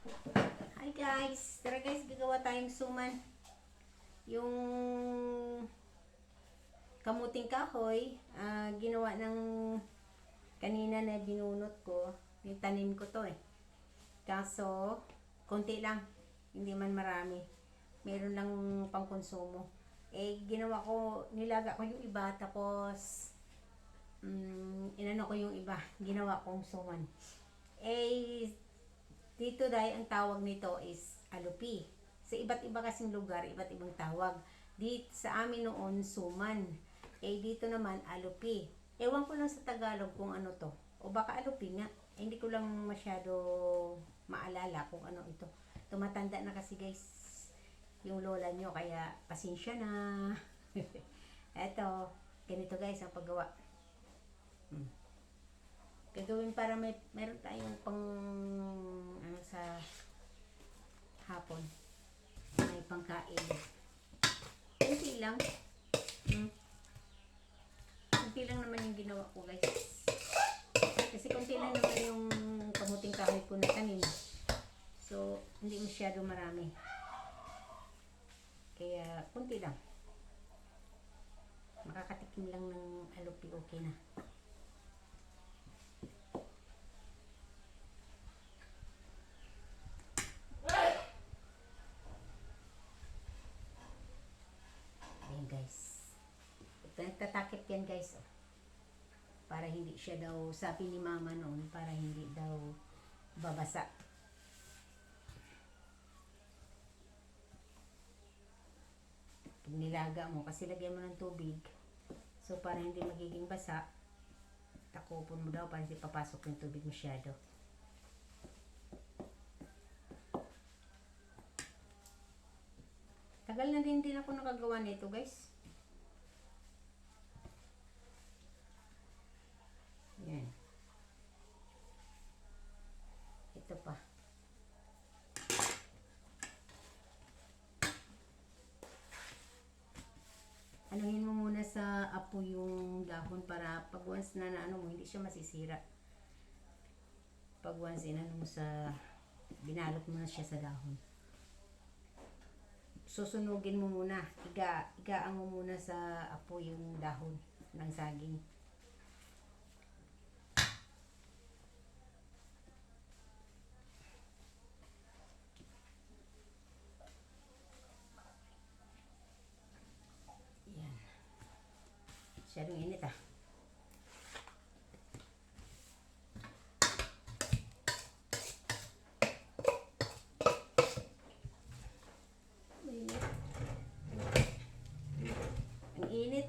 Hi guys! Tara guys, gagawa tayong suman. Yung kamuting kahoy, ginawa ng kanina na binunot ko. Yung tanim ko to eh. Kaso, konti lang. Hindi man marami. Meron lang pang konsumo. Eh, ginawa ko, nilaga ko yung iba, tapos inano ko yung iba. Ginawa kong suman. Eh, dito dahil ang tawag nito is alupi. Sa iba't iba kasing lugar, iba't ibang tawag. Dito sa amin noon, suman. Eh dito naman, alupi. Ewan ko lang sa Tagalog kung ano to. O baka alupi nga. Eh, hindi ko lang masyado maalala kung ano ito. Tumatanda na kasi guys yung lola nyo, kaya pasensya na. Eto, ganito guys ang paggawa. Gagawin para meron tayong pang ano sa hapon. May pangkain. Kunti lang. Kunti lang naman yung ginawa ko guys. Kasi kunti lang naman yung kamuting kahoy ko na tanim. So, hindi masyado marami. Kaya, kunti lang. Makakatikim lang ng alupi, okay na. Ayan guys. Nagtatakip yan guys. Oh. Para hindi siya daw, sabi ni mama noon, para hindi daw babasa. Pag nilaga mo, kasi lagyan mo ng tubig. So, para hindi magiging basa, takupon mo daw para hindi papasok yung tubig masyado. Tagal na din ako nakagawa nito guys. Yan. Ito pa. Anuhin mo muna sa apo yung dahon para pag once na ano mo, hindi siya masisira. Pag once inano mo sa, binalot mo na siya sa dahon. Susunugin mo muna. Igaan mo muna sa apo yung dahon ng saging. Yan. Masyadong init ah. Ang init.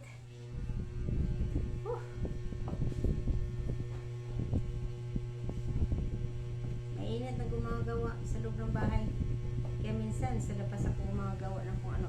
Mainit na gumagawa sa loob ng bahay. Kaya minsan sa labas ako gumagawa ng kung ano